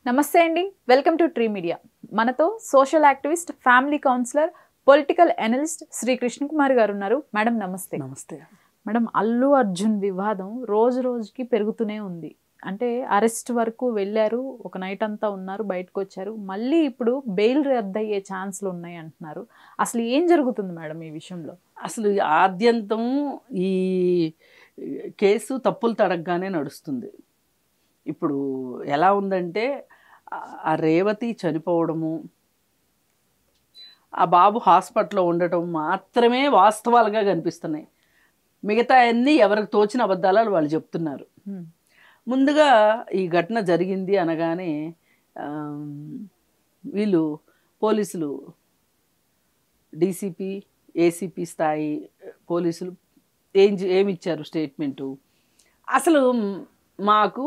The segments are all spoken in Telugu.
నమస్తే అండి, వెల్కమ్ టు ట్రీ మీడియా. మనతో social activist, family counsellor, political analyst Shri Krishna Kumar గారు ఉన్నారు. మేడం నమస్తే. నమస్తే మేడం, అల్లు అర్జున్ వివాదం రోజు రోజుకి పెరుగుతూనే ఉంది. అంటే అరెస్ట్ వరకు వెళ్ళారు, ఒక నైట్ అంతా ఉన్నారు, బయటకు వచ్చారు, మళ్ళీ ఇప్పుడు బెయిల్ రద్దయ్యే ఛాన్స్లు ఉన్నాయి అంటున్నారు. అసలు ఏం జరుగుతుంది మేడం ఈ విషయంలో? అసలు ఆద్యంతం ఈ కేసు తప్పులు తడగగానే నడుస్తుంది. ఇప్పుడు ఎలా ఉందంటే ఆ రేవతి చనిపోవడము, ఆ బాబు హాస్పిటల్లో ఉండటం మాత్రమే వాస్తవాలుగా కనిపిస్తున్నాయి. మిగతా అన్నీ ఎవరికి తోచిన అబద్ధాలు వాళ్ళు చెప్తున్నారు. ముందుగా ఈ ఘటన జరిగింది అనగానే వీళ్ళు పోలీసులు, డీసీపీ, ఏసీపీ స్థాయి పోలీసులు ఏమిచ్చారు స్టేట్మెంటు? అసలు మాకు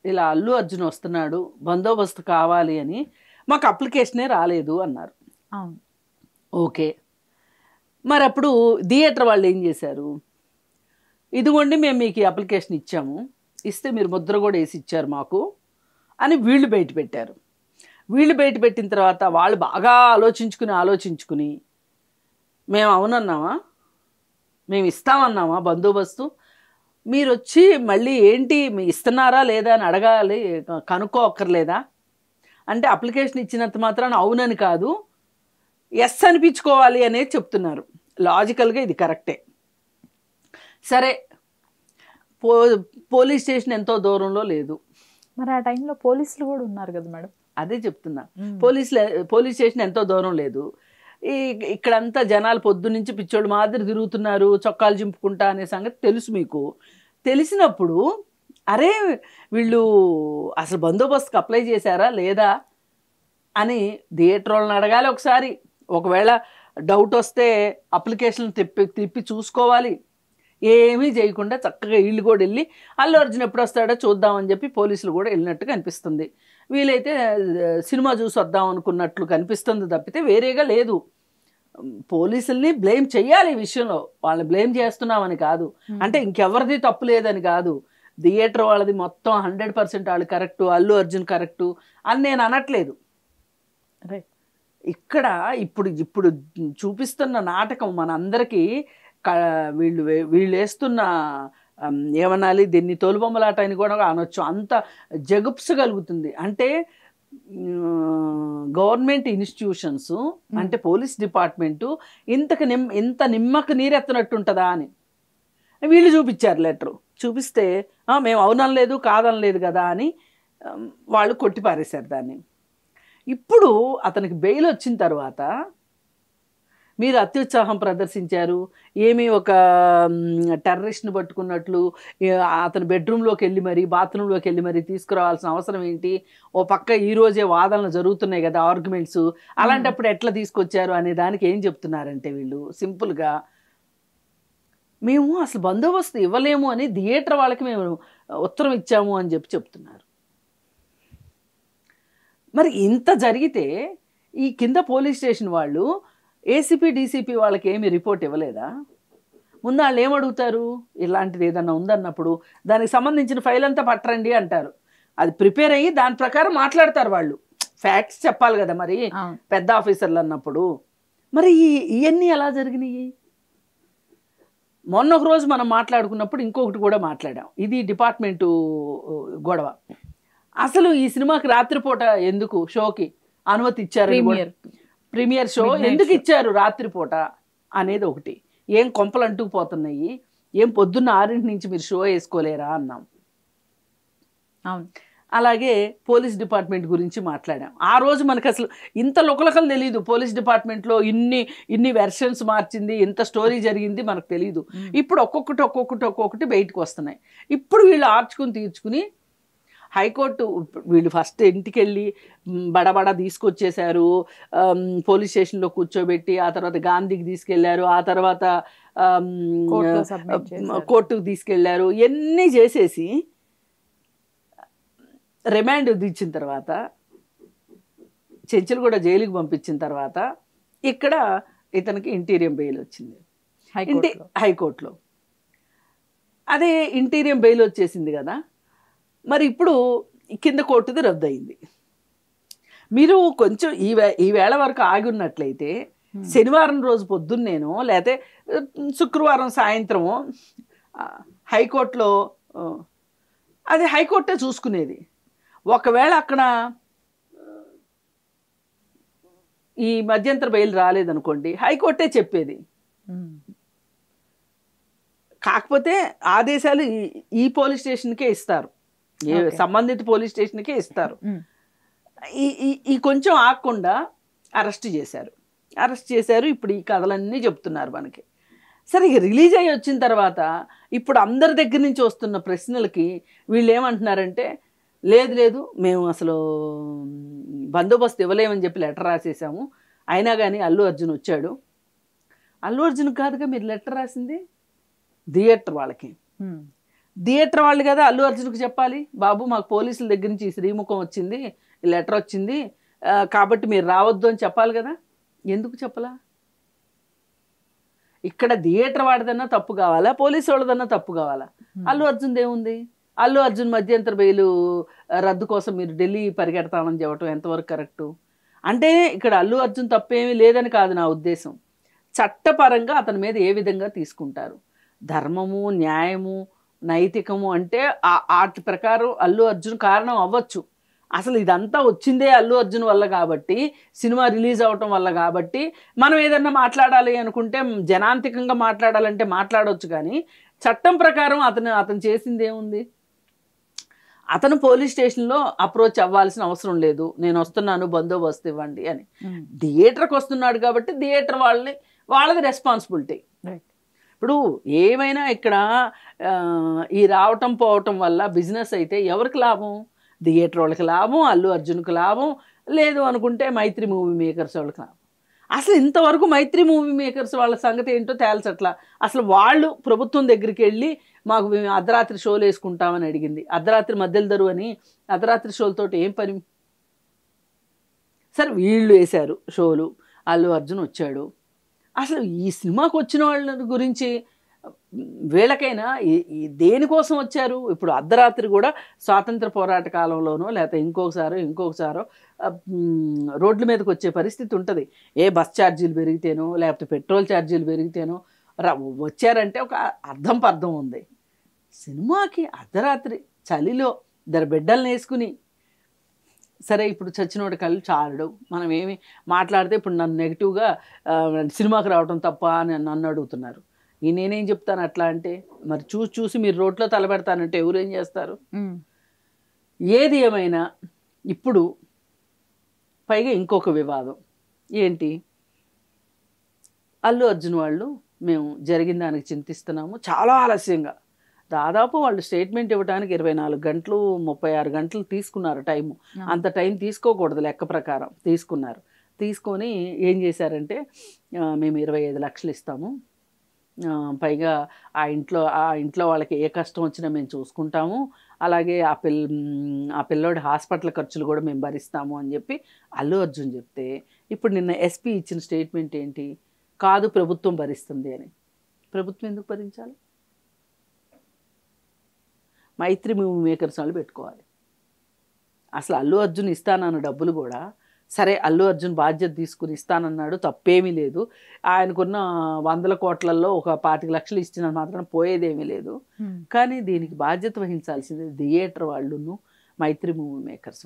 ఇలా అల్లు అర్జున్ వస్తున్నాడు, బందోబస్తు కావాలి అని మాకు అప్లికేషనే రాలేదు అన్నారు. ఓకే, మరి అప్పుడు థియేటర్ వాళ్ళు ఏం చేశారు? ఇదిగోండి మేము మీకు అప్లికేషన్ ఇచ్చాము, ఇస్తే మీరు ముద్ర కూడా వేసి ఇచ్చారు మాకు అని వీళ్ళు బయట పెట్టారు. వీళ్ళు బయట పెట్టిన తర్వాత వాళ్ళు బాగా ఆలోచించుకుని మేము అవునన్నామా, మేము ఇస్తామన్నామా బందోబస్తు, మీరు వచ్చి మళ్ళీ ఏంటి మీ ఇస్తున్నారా లేదా అని అడగాలి, కనుక్కోక్కర్లేదా? అంటే అప్లికేషన్ ఇచ్చినంత మాత్రాన అవునని కాదు, ఎస్ అనిపించుకోవాలి అనేది చెప్తున్నారు. లాజికల్గా ఇది కరెక్టే. సరే, పోలీస్ స్టేషన్ ఎంతో దూరంలో లేదు. మరి ఆ టైంలో పోలీసులు కూడా ఉన్నారు కదా మేడం? అదే చెప్తున్నా, పోలీస్ స్టేషన్ ఎంతో దూరం లేదు. ఇక్కడంతా జనాలు పొద్దున్నుంచి పిచ్చోళ్ళు మాదిరి తిరుగుతున్నారు, చొక్కాలు చింపుకుంటా అనే సంగతి తెలుసు మీకు. తెలిసినప్పుడు అరే వీళ్ళు అసలు బందోబస్తుకు అప్లై చేశారా లేదా అని థియేటర్ వాళ్ళని అడగాలి ఒకసారి. ఒకవేళ డౌట్ వస్తే అప్లికేషన్ తిప్పి చూసుకోవాలి. ఏమీ చేయకుండా చక్కగా వీళ్ళు కూడా వెళ్ళి అల్లు అర్జున్ ఎప్పుడు వస్తాడో చూద్దామని చెప్పి పోలీసులు కూడా వెళ్ళినట్టు కనిపిస్తుంది. వీలైతే సినిమా చూసి వద్దాం అనుకున్నట్లు కనిపిస్తుంది తప్పితే వేరేగా లేదు. పోలీసుల్ని బ్లేమ్ చెయ్యాలి ఈ విషయంలో, వాళ్ళని బ్లేమ్ చేస్తున్నామని కాదు, అంటే ఇంకెవరిది తప్పు లేదని కాదు. థియేటర్ వాళ్ళది మొత్తం 100% వాళ్ళు కరెక్టు, అల్లు అర్జున్ కరెక్టు అని నేను అనట్లేదు. ఇక్కడ ఇప్పుడు చూపిస్తున్న నాటకం మనందరికీ వీళ్ళు వేస్తున్న ఏమనాలి, దీన్ని తోలుబొమ్మలాట అని కూడా అనొచ్చు, అంత జగుప్సు కలుగుతుంది. అంటే గవర్నమెంట్ ఇన్స్టిట్యూషన్స్ అంటే పోలీస్ డిపార్ట్మెంటు ఇంత నిమ్మకు నీరెత్తనట్టుంటుందా అని వీళ్ళు చూపించారు. లెటరు చూపిస్తే మేము అవునలేదు కాదనలేదు కదా అని వాళ్ళు కొట్టిపారేశారు దాన్ని. ఇప్పుడు అతనికి బెయిల్ వచ్చిన తర్వాత మీరు అత్యుత్సాహం ప్రదర్శించారు, ఏమీ ఒక టెర్రరిస్ట్ని పట్టుకున్నట్లు అతని బెడ్రూమ్లోకి వెళ్ళి మరి బాత్రూంలోకి వెళ్ళి మరి తీసుకురావాల్సిన అవసరం ఏంటి? ఓ పక్క ఈరోజే వాదనలు జరుగుతున్నాయి కదా, ఆర్గ్యుమెంట్స్, అలాంటప్పుడు ఎట్లా తీసుకొచ్చారు అనే దానికి ఏం చెప్తున్నారంటే వీళ్ళు సింపుల్గా మేము అసలు బందోబస్తు ఇవ్వలేము అని థియేటర్ వాళ్ళకి మేము ఉత్తరం ఇచ్చాము అని చెప్తున్నారు. మరి ఇంత జరిగితే ఈ కింద పోలీస్ స్టేషన్ వాళ్ళు ఏసీపీ డీసీపీ వాళ్ళకి ఏమి రిపోర్ట్ ఇవ్వలేదా? ముందు వాళ్ళు ఏమడుగుతారు, ఇలాంటిది ఏదన్నా ఉందన్నప్పుడు దానికి సంబంధించిన ఫైల్ అంతా పట్టరండి అంటారు. అది ప్రిపేర్ అయ్యి దాని ప్రకారం మాట్లాడతారు వాళ్ళు. ఫ్యాక్ట్స్ చెప్పాలి కదా మరి పెద్ద ఆఫీసర్లు అన్నప్పుడు. మరి ఇవన్నీ ఎలా జరిగినాయి? మొన్న ఒక రోజు మనం మాట్లాడుకున్నప్పుడు ఇంకొకటి కూడా మాట్లాడాం, ఇది డిపార్ట్మెంటు గొడవ. అసలు ఈ సినిమాకి రాత్రిపూట ఎందుకు షోకి అనుమతి ఇచ్చారు? ప్రీమియర్ షో ఎందుకు ఇచ్చారు రాత్రిపూట అనేది ఒకటి. ఏం కొంపలు అంటుకుపోతున్నాయి, ఏం పొద్దున్న 6 నుంచి మీరు షో వేసుకోలేరా అన్నాం. అవును, అలాగే పోలీస్ డిపార్ట్మెంట్ గురించి మాట్లాడాం. ఆ రోజు మనకు అసలు ఇంత లుకలకలు తెలియదు, పోలీస్ డిపార్ట్మెంట్లో ఇన్ని వెర్షన్స్ మార్చింది, ఇంత స్టోరీ జరిగింది మనకు తెలియదు. ఇప్పుడు ఒక్కొక్కటి బయటకు వస్తున్నాయి. ఇప్పుడు వీళ్ళు ఆర్చుకుని తీర్చుకుని హైకోర్టు, వీళ్ళు ఫస్ట్ ఇంటికి వెళ్ళి బడబడా తీసుకొచ్చేశారు, పోలీస్ స్టేషన్లో కూర్చోబెట్టి ఆ తర్వాత గాంధీకి తీసుకెళ్లారు, ఆ తర్వాత కోర్టుకు తీసుకెళ్లారు. ఇవన్నీ చేసేసి రిమాండ్ ఇచ్చిన తర్వాత చెంచులు కూడా జైలుకి పంపించిన తర్వాత ఇక్కడ ఇతనికి ఇంటీరియం బెయిల్ వచ్చింది హైకోర్టులో. అదే ఇంటీరియం బెయిల్ వచ్చేసింది కదా, మరి ఇప్పుడు కింద కోర్టుది రద్దు అయింది. మీరు కొంచెం ఈ వేళ వరకు ఆగి ఉన్నట్లయితే శనివారం రోజు పొద్దున్నేనో లేకపోతే శుక్రవారం సాయంత్రమో హైకోర్టులో అది హైకోర్టే చూసుకునేది. ఒకవేళ అక్కడ ఈ మధ్యంతర బెయిల్ రాలేదనుకోండి, హైకోర్టే చెప్పేది. కాకపోతే ఆదేశాలు ఈ పోలీస్ స్టేషన్కే ఇస్తారు, సంబంధిత పోలీస్ స్టేషన్కే ఇస్తారు. ఈ కొంచెం ఆగకుండా అరెస్ట్ చేశారు. ఇప్పుడు ఈ కథలన్నీ చెప్తున్నారు మనకి. సరే, ఇక రిలీజ్ అయ్యి వచ్చిన తర్వాత ఇప్పుడు అందరి దగ్గర నుంచి వస్తున్న ప్రశ్నలకి వీళ్ళు ఏమంటున్నారంటే, లేదు మేము అసలు బందోబస్తు ఇవ్వలేమని చెప్పి లెటర్ రాసేసాము, అయినా కానీ అల్లు అర్జున్ వచ్చాడు. అల్లు అర్జున్ కాదుగా మీరు లెటర్ రాసింది, థియేటర్ వాళ్ళకి. థియేటర్ వాళ్ళు కదా అల్లు అర్జున్కి చెప్పాలి, బాబు మాకు పోలీసుల దగ్గర నుంచి శ్రీముఖం వచ్చింది, లెటర్ వచ్చింది కాబట్టి మీరు రావద్దు అని చెప్పాలి కదా. ఎందుకు చెప్పలా? ఇక్కడ థియేటర్ వాడిదన్నా తప్పు కావాలా, పోలీసు వాళ్ళదన్నా తప్పు కావాలా? అల్లు అర్జున్ ఏముంది? అల్లు అర్జున్ మధ్యంతర బెయిలు రద్దు కోసం మీరు ఢిల్లీ పరిగెడతామని చెప్పటం ఎంతవరకు కరెక్టు? అంటే ఇక్కడ అల్లు అర్జున్ తప్పేమీ లేదని కాదు నా ఉద్దేశం. చట్టపరంగా అతని మీద ఏ విధంగా తీసుకుంటారు, ధర్మము, న్యాయము, నైతికము అంటే వాటి ప్రకారం అల్లు అర్జున్ కారణం అవ్వచ్చు. అసలు ఇదంతా వచ్చిందే అల్లు అర్జున్ వల్ల కాబట్టి, సినిమా రిలీజ్ అవటం వల్ల కాబట్టి మనం ఏదన్నా మాట్లాడాలి అనుకుంటే, జనాంతికంగా మాట్లాడాలంటే మాట్లాడవచ్చు. కానీ చట్టం ప్రకారం అతను చేసింది ఏముంది? అతను పోలీస్ స్టేషన్లో అప్రోచ్ అవ్వాల్సిన అవసరం లేదు, నేను వస్తున్నాను బందోబస్తు ఇవ్వండి అని. థియేటర్కి వస్తున్నాడు కాబట్టి థియేటర్ వాళ్ళది రెస్పాన్సిబిలిటీ. ఇప్పుడు ఏమైనా ఇక్కడ ఈ రావటం పోవటం వల్ల బిజినెస్ అయితే ఎవరికి లాభం? థియేటర్ వాళ్ళకి లాభం, అల్లు అర్జున్కి లాభం, లేదు అనుకుంటే మైత్రి మూవీ మేకర్స్ వాళ్ళకి లాభం. అసలు ఇంతవరకు మైత్రి మూవీ మేకర్స్ వాళ్ళ సంగతి ఏంటో తేల్చట్లా. అసలు వాళ్ళు ప్రభుత్వం దగ్గరికి వెళ్ళి మాకు మేము అర్ధరాత్రి షోలు వేసుకుంటామని అడిగింది. అర్ధరాత్రి మధ్యలో దరువు అని అర్ధరాత్రి షోలతోటి ఏం పని? సరే, వీళ్ళు వేశారు షోలు, అల్లు అర్జున్ వచ్చాడు. అసలు ఈ సినిమాకి వచ్చిన వాళ్ళ గురించి వీళ్ళకైనా దేనికోసం వచ్చారు? ఇప్పుడు అర్ధరాత్రి కూడా స్వాతంత్ర పోరాట కాలంలోనో లేకపోతే ఇంకొకసారో రోడ్ల మీదకి వచ్చే పరిస్థితి ఉంటుంది. ఏ బస్ ఛార్జీలు పెరిగితేనో లేకపోతే పెట్రోల్ ఛార్జీలు పెరిగితేనో వచ్చారంటే ఒక అర్థం ఉంది. సినిమాకి అర్ధరాత్రి చలిలో ఇద్దరు బిడ్డలను వేసుకుని, సరే ఇప్పుడు చచ్చినోడి కళ్ళు చాలడు, మనం ఏమి మాట్లాడితే ఇప్పుడు నన్ను నెగిటివ్గా సినిమాకి రావడం తప్ప అని నన్ను అడుగుతున్నారు. నేనేం చెప్తాను అట్లా అంటే? మరి చూసి మీరు రోడ్లో తలబెడతానంటే ఎవరేం చేస్తారు? ఏది ఏమైనా ఇప్పుడు పైగా ఇంకొక వివాదం ఏంటి? అల్లు అర్జున్ వాళ్ళు మేము జరిగిన దానికి చింతిస్తున్నాము, చాలా ఆలస్యంగా, దాదాపు వాళ్ళు స్టేట్మెంట్ ఇవ్వడానికి 24 గంటలు 36 గంటలు తీసుకున్నారు టైము. అంత టైం తీసుకోకూడదు లెక్క ప్రకారం, తీసుకొని ఏం చేశారంటే, మేము 25 లక్షలు ఇస్తాము, పైగా ఆ ఇంట్లో వాళ్ళకి ఏ కష్టం వచ్చినా మేము చూసుకుంటాము, అలాగే ఆ పిల్లోడి హాస్పిటల్ ఖర్చులు కూడా మేము భరిస్తాము అని చెప్పి అల్లు అర్జున్ చెప్తే, ఇప్పుడు నిన్న ఎస్పీ ఇచ్చిన స్టేట్మెంట్ ఏంటి? కాదు ప్రభుత్వం భరిస్తుంది అని. ప్రభుత్వం ఎందుకు భరించాలి? మైత్రి మూవీ మేకర్స్ వాళ్ళు పెట్టుకోవాలి. అసలు అల్లు అర్జున్ ఇస్తానన్న డబ్బులు కూడా, సరే అల్లు అర్జున్ బాధ్యత తీసుకుని ఇస్తానన్నాడు, తప్పేమీ లేదు, ఆయనకున్న 100 కోట్లలో ఒక 25 లక్షలు ఇచ్చిన మాత్రం పోయేదేమీ లేదు. కానీ దీనికి బాధ్యత వహించాల్సింది థియేటర్ వాళ్ళును మైత్రి మూవీ మేకర్స్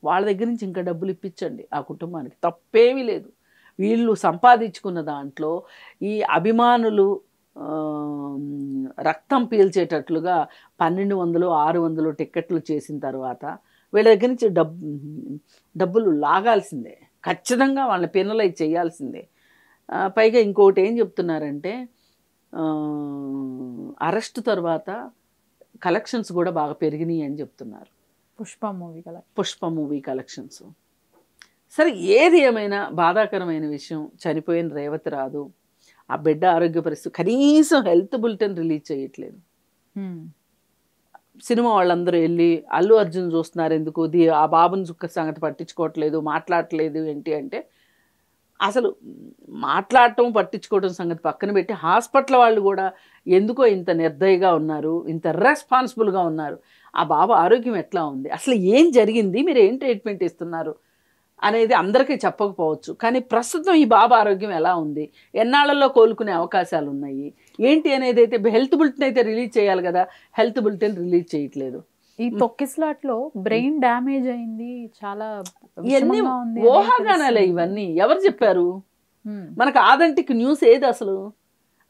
వాళ్ళ దగ్గర నుంచి ఇంకా డబ్బులు ఇప్పించండి ఆ కుటుంబానికి, తప్పేమీ లేదు. వీళ్ళు సంపాదించుకున్న దాంట్లో ఈ అభిమానులు రక్తం పీల్చేటట్లుగా 1200 600 టిక్కెట్లు చేసిన తర్వాత వీళ్ళ దగ్గర నుంచి డబ్బులు లాగాల్సిందే, ఖచ్చితంగా వాళ్ళని పెనలైజ్ చేయాల్సిందే. పైగా ఇంకోటి ఏం చెప్తున్నారంటే, అరెస్ట్ తర్వాత కలెక్షన్స్ కూడా బాగా పెరిగినాయి అని చెప్తున్నారు. Pushpa movie collections. సరే, ఏది ఏమైనా బాధాకరమైన విషయం, చనిపోయిన రేవతి రాదు, ఆ బిడ్డ ఆరోగ్య పరిస్థితి, కనీసం హెల్త్ బులెటిన్ రిలీజ్ చేయట్లేదు. సినిమా వాళ్ళందరూ వెళ్ళి అల్లు అర్జున్ చూస్తున్నారు ఎందుకు, ఆ బాబుని చుక్క సంగతి పట్టించుకోవట్లేదు, మాట్లాడట్లేదు ఏంటి అంటే, అసలు మాట్లాడటం పట్టించుకోవడం సంగతి పక్కన పెట్టి హాస్పిటల్ వాళ్ళు కూడా ఎందుకో ఇంత నిర్దయగా ఉన్నారు, ఇంత రెస్పాన్సిబుల్గా ఉన్నారు. ఆ బాబు ఆరోగ్యం ఎట్లా ఉంది, అసలు ఏం జరిగింది, మీరు ఏం ట్రీట్మెంట్ ఇస్తున్నారు, అనేది అందరికీ చెప్పకపోవచ్చు. కానీ ప్రస్తుతం ఈ బాబు ఆరోగ్యం ఎలా ఉంది, ఎన్నాళ్ళలో కోలుకునే అవకాశాలు ఉన్నాయి ఏంటి అనేది అయితే హెల్త్ బులెటిన్ అయితే రిలీజ్ చేయాలి కదా, హెల్త్ బులెటిన్ రిలీజ్ చేయట్లేదు. ఈ తొక్కిస్లాట్లో బ్రెయిన్ డ్యామేజ్ అయింది, చాలా ఇవన్నీ ఊహాగానాలే. ఇవన్నీ ఎవరు చెప్పారు మనకు? ఆథెంటిక్ న్యూస్ ఏది అసలు?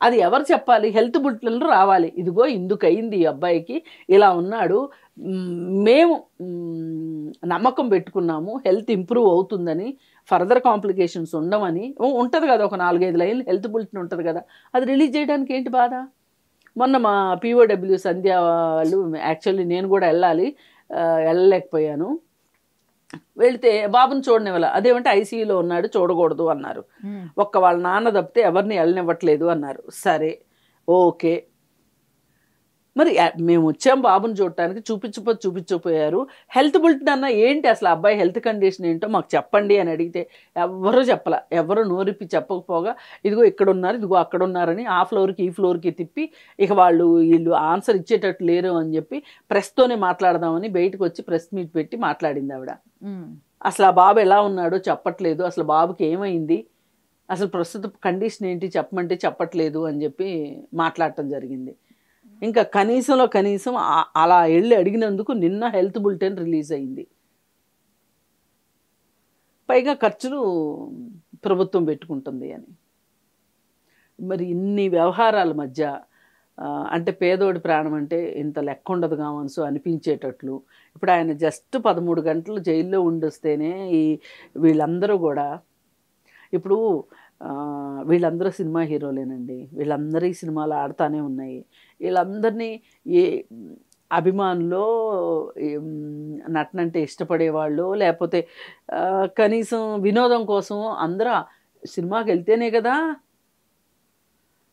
అది ఎవరు చెప్పాలి? హెల్త్ బులెటిన్లు రావాలి, ఇదిగో ఇందుకు అయింది, ఈ అబ్బాయికి ఇలా ఉన్నాడు, మేము నమ్మకం పెట్టుకున్నాము, హెల్త్ ఇంప్రూవ్ అవుతుందని, ఫర్దర్ కాంప్లికేషన్స్ ఉండవని ఉంటుంది కదా, ఒక 4-5 లైన్లు హెల్త్ బులెటిన్ ఉంటుంది కదా, అది రిలీజ్ చేయడానికి ఏంటి బాధ? మొన్న మా POW సంధ్య వాళ్ళు, యాక్చువల్లీ నేను కూడా వెళ్ళలేకపోయాను. వెళితే బాబుని చూడనివ్వాల, అదేమంటే ICUలో ఉన్నాడు చూడకూడదు అన్నారు. వాళ్ళ నాన్న తప్పితే ఎవరిని వెళ్ళనివ్వట్లేదు అన్నారు. సరే ఓకే, మరి మేము వచ్చాం బాబుని చూడటానికి, చూపించపోయారు. హెల్త్ బులెటిన్ అన్న ఏంటి అసలు, అబ్బాయి హెల్త్ కండిషన్ ఏంటో మాకు చెప్పండి అని అడిగితే ఎవరు చెప్పలా. ఎవరు నోరిప్పి చెప్పకపోగా ఇదిగో ఇక్కడ ఉన్నారు, ఇదిగో అక్కడ ఉన్నారని ఆ ఫ్లోర్కి ఈ ఫ్లోర్కి తిప్పి, ఇక వీళ్ళు ఆన్సర్ ఇచ్చేటట్టు లేరు అని చెప్పి ప్రెస్తోనే మాట్లాడదామని బయటకు వచ్చి ప్రెస్ మీట్ పెట్టి మాట్లాడింది ఆవిడ. అసలు ఆ బాబు ఎలా ఉన్నాడో చెప్పట్లేదు, అసలు బాబుకి ఏమైంది, అసలు ప్రస్తుత కండిషన్ ఏంటి చెప్పమంటే చెప్పట్లేదు అని చెప్పి మాట్లాడటం జరిగింది. ఇంకా కనీసం అలా వెళ్ళి అడిగినందుకు నిన్న హెల్త్ బులెటిన్ రిలీజ్ అయింది. పైగా ఖర్చులు ప్రభుత్వం పెట్టుకుంటుంది అని. మరి ఇన్ని వ్యవహారాల మధ్య అంటే పేదోడి ప్రాణం అంటే ఇంత లెక్క ఉండదు కావన్సు అనిపించేటట్లు, ఇప్పుడు ఆయన జస్ట్ 13 గంటలు జైల్లో ఉండొస్తేనే వీళ్ళందరూ కూడా, ఇప్పుడు వీళ్ళందరూ సినిమా హీరోలేనండి, వీళ్ళందరూ ఈ సినిమాలు ఆడుతూనే ఉన్నాయి. వీళ్ళందరినీ ఏ అభిమానులో నటనంటే ఇష్టపడేవాళ్ళు, లేకపోతే కనీసం వినోదం కోసం అందరూ సినిమాకి వెళ్తేనే కదా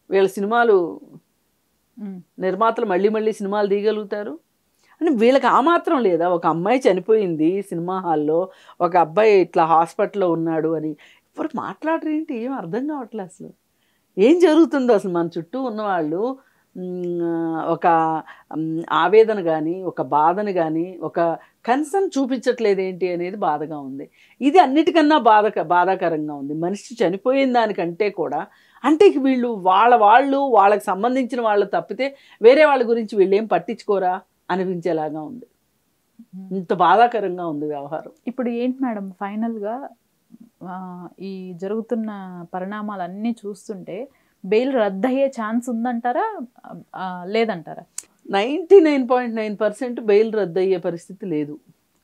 వీళ్ళ సినిమాలు నిర్మాతలు మళ్ళీ సినిమాలు తీయగలుగుతారు. అని వీళ్ళకి ఆ మాత్రం లేదా? ఒక అమ్మాయి చనిపోయింది సినిమా హాల్లో, ఒక అబ్బాయి ఇట్లా హాస్పిటల్లో ఉన్నాడు అని ఇప్పుడు మాట్లాడరేంటి? ఏం అర్థం కావట్లేదు అసలు. ఏం జరుగుతుందో అసలు మన చుట్టూ ఉన్నవాళ్ళు ఒక ఆవేదన కానీ, ఒక బాధను కానీ, ఒక కన్సర్న్ చూపించట్లేదు ఏంటి అనేది బాధగా ఉంది. ఇది అన్నిటికన్నా బాధాకరంగా ఉంది. మనిషి చనిపోయిన దానికంటే కూడా, అంటే వీళ్ళు వాళ్ళకి సంబంధించిన వాళ్ళు తప్పితే వేరే వాళ్ళ గురించి వీళ్ళు ఏం పట్టించుకోరా అనిపించేలాగా ఉంది. ఇంత బాధాకరంగా ఉంది వ్యవహారం. ఇప్పుడు ఏంటి మేడం ఫైనల్గా ఈ జరుగుతున్న పరిణామాలన్నీ చూస్తుంటే బెయిల్ రద్దయ్యే ఛాన్స్ ఉందంటారా లేదంటారా? 99.9% బెయిల్ రద్దయ్యే పరిస్థితి లేదు.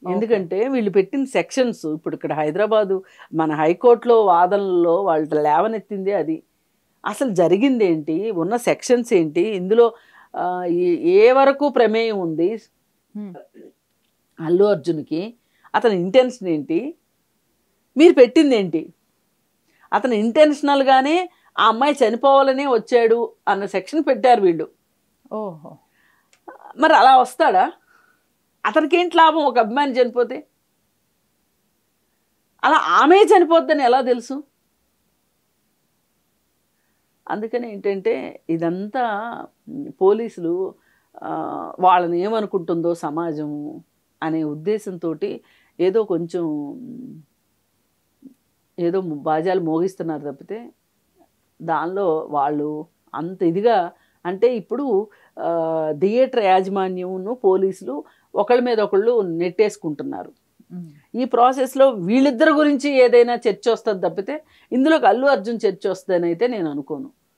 ఎందుకంటే వీళ్ళు పెట్టిన సెక్షన్స్, ఇప్పుడు ఇక్కడ హైదరాబాదు మన హైకోర్టులో వాదనలో వాళ్ళు లేవనెత్తింది అది. అసలు జరిగింది ఏంటి, ఉన్న సెక్షన్స్ ఏంటి, ఇందులో ఏ వరకు ప్రమేయం ఉంది అల్లు అర్జున్కి, అతని ఇంటెన్షన్ ఏంటి, మీరు పెట్టింది ఏంటి, అతను ఇంటెన్షనల్గానే ఆ అమ్మాయి చనిపోవాలనే వచ్చాడు అన్న సెక్షన్ పెట్టారు వీళ్ళు. ఓహో, మరి అలా వస్తాడా? అతనికి ఏంటి లాభం ఒక అభిమాని చనిపోతే? అలా ఆమె చనిపోద్దని ఎలా తెలుసు? అందుకని ఏంటంటే ఇదంతా పోలీసులు వాళ్ళని ఏమనుకుంటుందో సమాజము అనే ఉద్దేశంతో ఏదో కొంచెం ఏదో బాజాలు మోగిస్తున్నారు తప్పితే దానిలో వాళ్ళు అంత ఇదిగా, అంటే ఇప్పుడు థియేటర్ యాజమాన్యమును పోలీసులు ఒకళ్ళ మీద ఒకళ్ళు నెట్టేసుకుంటున్నారు. ఈ ప్రాసెస్లో వీళ్ళిద్దరి గురించి ఏదైనా చర్చ వస్తుంది తప్పితే ఇందులోకి అల్లు అర్జున్ చర్చ వస్తుందని అయితే నేను అనుకోను.